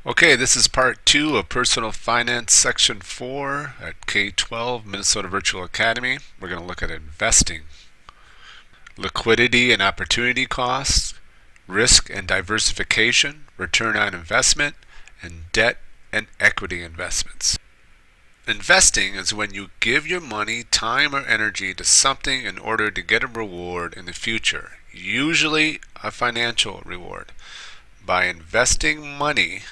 Okay, this is part 2 of Personal Finance Section 4 at K-12 Minnesota Virtual Academy. We're going to look at investing, liquidity and opportunity costs, risk and diversification, return on investment, and debt and equity investments. Investing is when you give your money, time, or energy to something in order to get a reward in the future, usually a financial reward. By investing money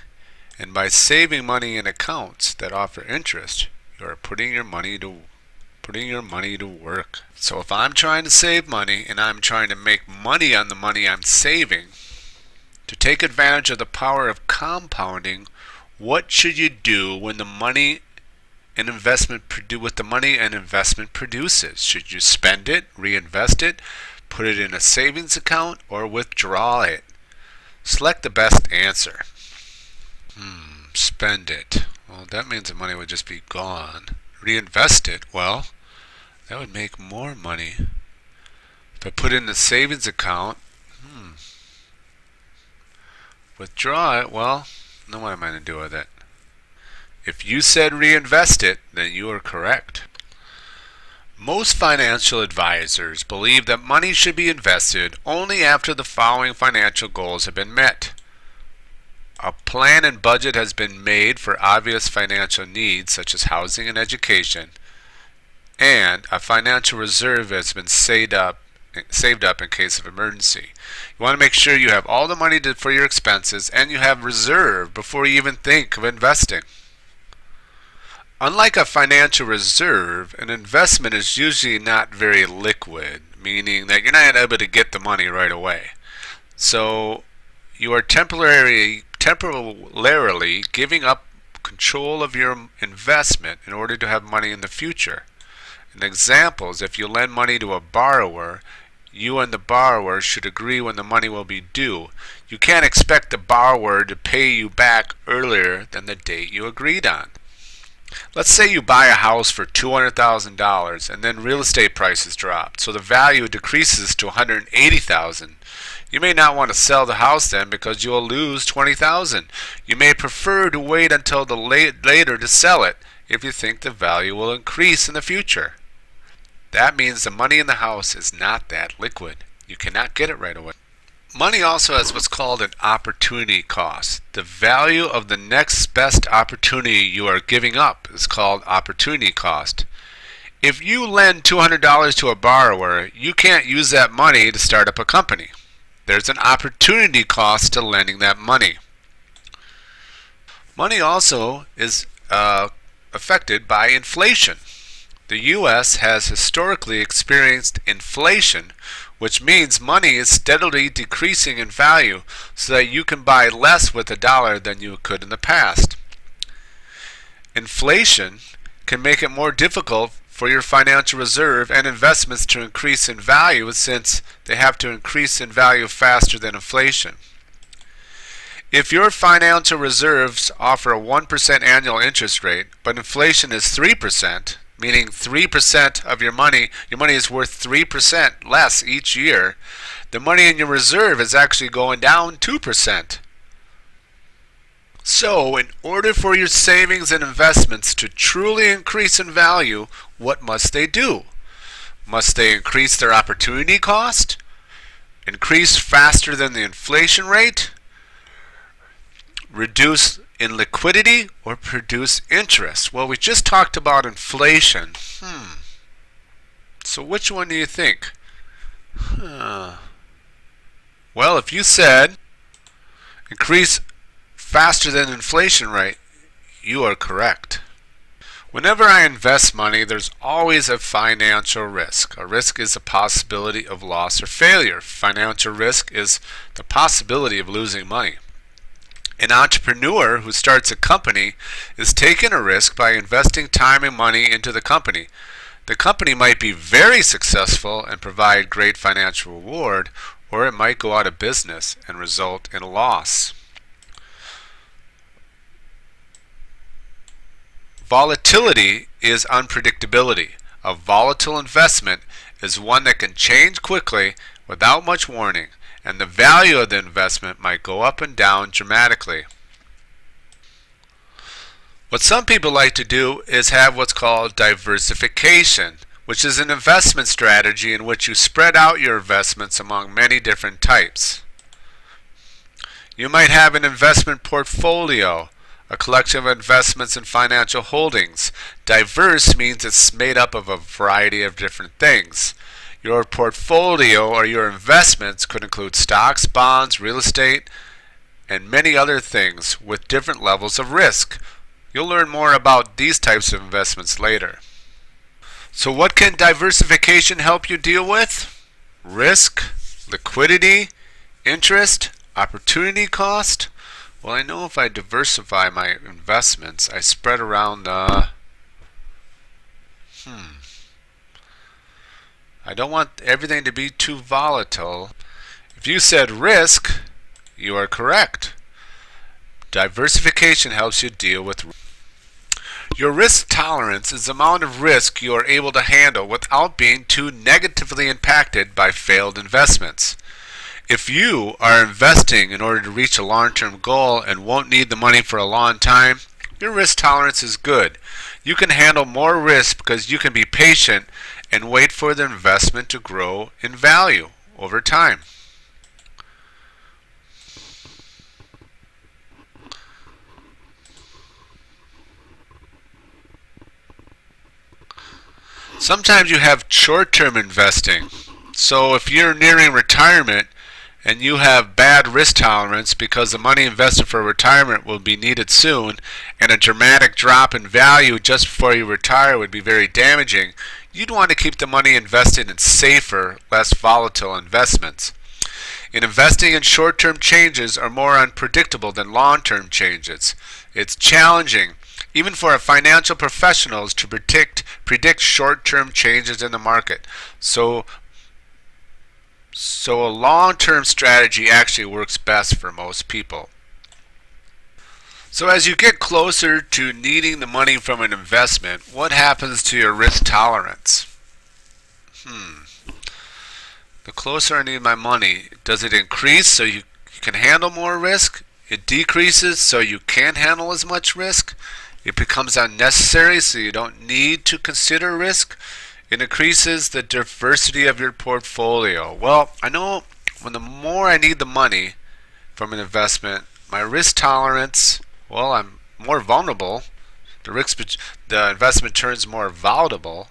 and by saving money in accounts that offer interest, you are putting your money to work. So if I'm trying to save money and I'm trying to make money on the money I'm saving, to take advantage of the power of compounding, what should you do when the money and investment produces? Should you spend it, reinvest it, put it in a savings account, or withdraw it? Select the best answer. Spend it. Well, that means the money would just be gone. Reinvest it. Well, that would make more money. If I put it in the savings account, withdraw it, well, then what am I going to do with it? If you said reinvest it, then you are correct. Most financial advisors believe that money should be invested only after the following financial goals have been met. A plan and budget has been made for obvious financial needs such as housing and education, and a financial reserve has been saved up in case of emergency. You want to make sure you have all the money for your expenses and you have reserve before you even think of investing. Unlike a financial reserve, an investment is usually not very liquid, meaning that you're not able to get the money right away. So you are temporarily giving up control of your investment in order to have money in the future. An example is if you lend money to a borrower, you and the borrower should agree when the money will be due. You can't expect the borrower to pay you back earlier than the date you agreed on. Let's say you buy a house for $200,000 and then real estate prices drop, so the value decreases to $180,000. You may not want to sell the house then because you'll lose $20,000. You may prefer to wait until later to sell it if you think the value will increase in the future. That means the money in the house is not that liquid. You cannot get it right away. Money also has what's called an opportunity cost. The value of the next best opportunity you are giving up is called opportunity cost. If you lend $200 to a borrower, you can't use that money to start up a company. There's an opportunity cost to lending that money. Money also is affected by inflation. The U.S. has historically experienced inflation, which means money is steadily decreasing in value so that you can buy less with a dollar than you could in the past. Inflation can make it more difficult for your financial reserve and investments to increase in value since they have to increase in value faster than inflation. If your financial reserves offer a 1% annual interest rate, but inflation is 3%, meaning 3% of your money is worth 3% less each year, the money in your reserve is actually going down 2%. So, in order for your savings and investments to truly increase in value, what must they do? Must they increase their opportunity cost? Increase faster than the inflation rate? Reduce in liquidity or produce interest? Well, we just talked about inflation. So which one do you think? Well, if you said increase faster than inflation rate, you are correct. Whenever I invest money, there's always a financial risk. A risk is a possibility of loss or failure. Financial risk is the possibility of losing money. An entrepreneur who starts a company is taking a risk by investing time and money into the company. The company might be very successful and provide great financial reward, or it might go out of business and result in a loss. Volatility is unpredictability. A volatile investment is one that can change quickly without much warning, and the value of the investment might go up and down dramatically. What some people like to do is have what's called diversification, which is an investment strategy in which you spread out your investments among many different types. You might have an investment portfolio, a collection of investments and financial holdings. Diverse means it's made up of a variety of different things. Your portfolio or your investments could include stocks, bonds, real estate, and many other things with different levels of risk. You'll learn more about these types of investments later. So what can diversification help you deal with? Risk, liquidity, interest, opportunity cost. Well, I know if I diversify my investments, I spread around the... I don't want everything to be too volatile. If you said risk, you are correct. Diversification helps you deal with risk. Your risk tolerance is the amount of risk you are able to handle without being too negatively impacted by failed investments. If you are investing in order to reach a long-term goal and won't need the money for a long time, your risk tolerance is good. You can handle more risk because you can be patient and wait for the investment to grow in value over time. Sometimes you have short-term investing. So if you're nearing retirement and you have bad risk tolerance because the money invested for retirement will be needed soon and a dramatic drop in value just before you retire would be very damaging, you'd want to keep the money invested in safer, less volatile investments. In investing in short-term changes are more unpredictable than long-term changes. It's challenging, even for financial professionals, to predict short-term changes in the market. So a long-term strategy actually works best for most people. So as you get closer to needing the money from an investment, what happens to your risk tolerance? The closer I need my money, does it increase so you can handle more risk? It decreases so you can't handle as much risk? It becomes unnecessary so you don't need to consider risk? It increases the diversity of your portfolio. Well, I know when the more I need the money from an investment, my risk tolerance, well, I'm more vulnerable. The investment turns more volatile.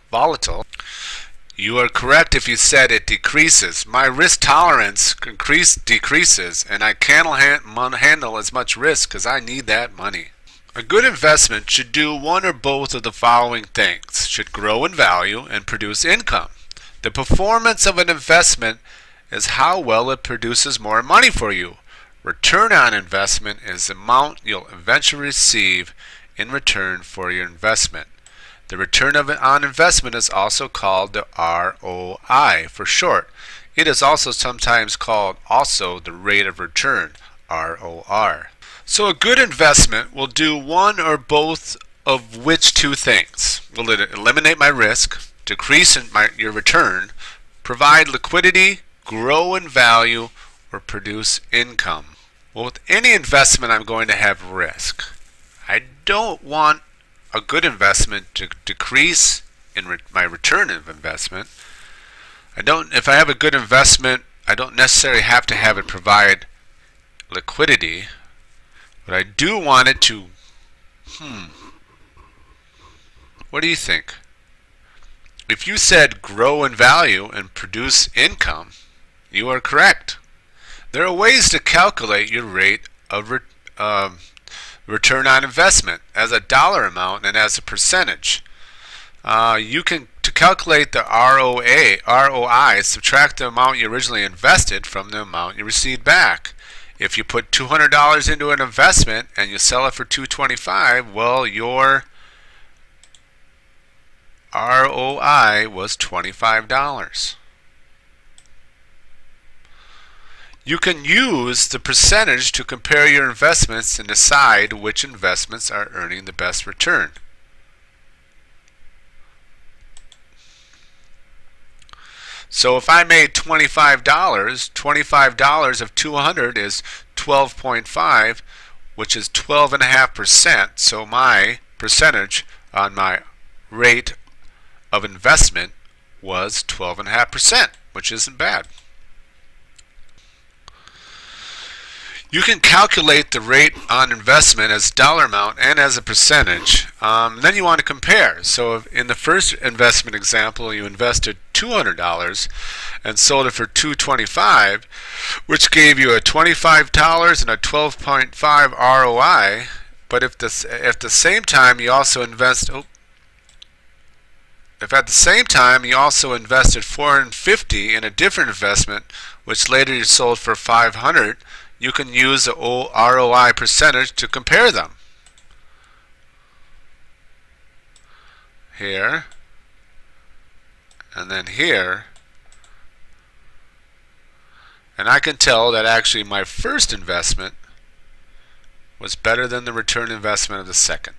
You are correct if you said it decreases. My risk tolerance decreases, and I can't handle as much risk because I need that money. A good investment should do one or both of the following things. Should grow in value and produce income. The performance of an investment is how well it produces more money for you. Return on investment is the amount you'll eventually receive in return for your investment. The return on investment is also called the ROI for short. It is also sometimes called the rate of return, ROR. So a good investment will do one or both of which two things? Will it eliminate my risk, decrease your return, provide liquidity, grow in value, or produce income? Well, with any investment I'm going to have risk. I don't want a good investment to decrease in my return of investment. If I have a good investment, I don't necessarily have to have it provide liquidity, but I do want it to, what do you think? If you said grow in value and produce income, you are correct. There are ways to calculate your rate of return on investment as a dollar amount and as a percentage. To calculate the ROI, subtract the amount you originally invested from the amount you received back. If you put $200 into an investment and you sell it for $225, well, your ROI was $25. You can use the percentage to compare your investments and decide which investments are earning the best return. So if I made $25 of 200 is 12.5, which is 12.5%. So my percentage on my rate of investment was 12.5%, which isn't bad. You can calculate the rate on investment as dollar amount and as a percentage. Then you want to compare. So in the first investment example, you invested $200 and sold it for $225, which gave you a $25 and a 12.5 ROI. But if at the same time you also invested $450 in a different investment, which later you sold for $500, you can use the ROI percentage to compare them. Here, and then here, and I can tell that actually my first investment was better than the return investment of the second.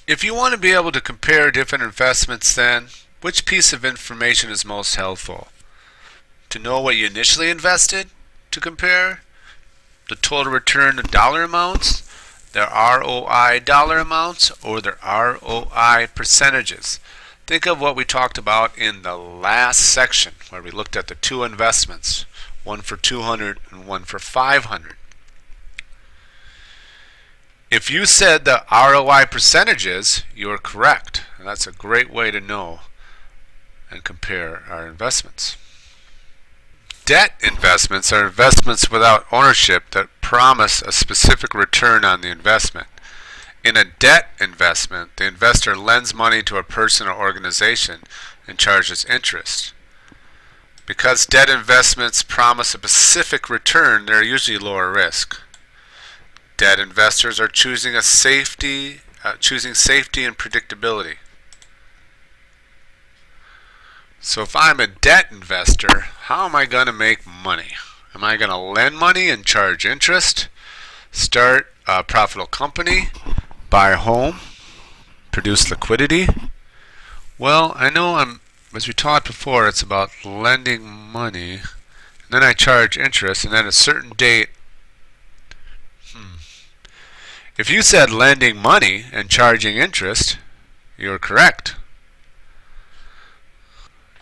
If you want to be able to compare different investments, then which piece of information is most helpful? To know what you initially invested to compare, the total return to dollar amounts, their ROI dollar amounts, or their ROI percentages. Think of what we talked about in the last section where we looked at the two investments, one for $200 and one for $500. If you said the ROI percentages, you are correct. And that's a great way to know and compare our investments. Debt investments are investments without ownership that promise a specific return on the investment. In a debt investment, the investor lends money to a person or organization and charges interest. Because debt investments promise a specific return, they're usually lower risk. Debt investors are choosing safety and predictability. So if I'm a debt investor, how am I going to make money? Am I going to lend money and charge interest, start a profitable company, buy a home, produce liquidity? Well, I know as we taught before, it's about lending money, and then I charge interest, and then at a certain date. If you said lending money and charging interest, you're correct.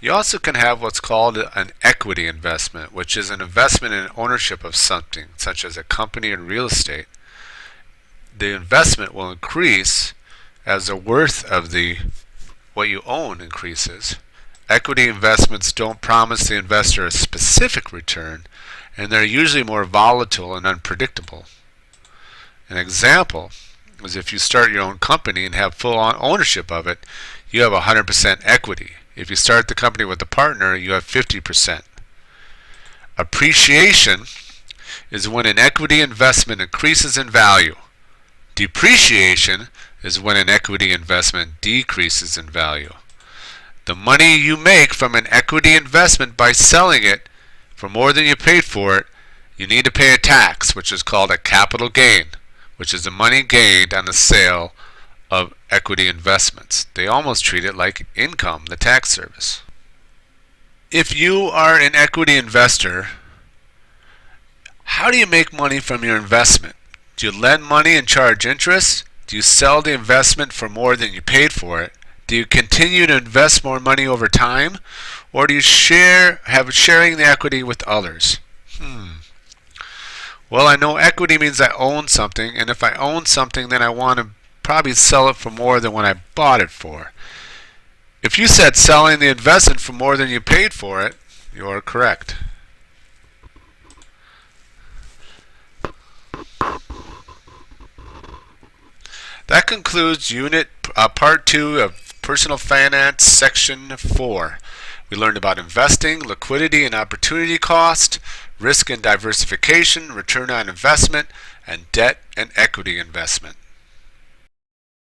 You also can have what's called an equity investment, which is an investment in ownership of something, such as a company or real estate. The investment will increase as the worth of what you own increases. Equity investments don't promise the investor a specific return, and they're usually more volatile and unpredictable. An example is if you start your own company and have full ownership of it, you have 100% equity. If you start the company with a partner, you have 50%. Appreciation is when an equity investment increases in value. Depreciation is when an equity investment decreases in value. The money you make from an equity investment by selling it for more than you paid for it, you need to pay a tax, which is called a capital gain, which is the money gained on the sale of equity investments. They almost treat it like income, the tax service. If you are an equity investor, how do you make money from your investment? Do you lend money and charge interest? Do you sell the investment for more than you paid for it? Do you continue to invest more money over time? Or do you have sharing the equity with others? Well, I know equity means I own something, and if I own something, then I want to probably sell it for more than what I bought it for. If you said selling the investment for more than you paid for it, you are correct. That concludes part 2 of Personal Finance, Section 4. We learned about investing, liquidity and opportunity cost, risk and diversification, return on investment, and debt and equity investment.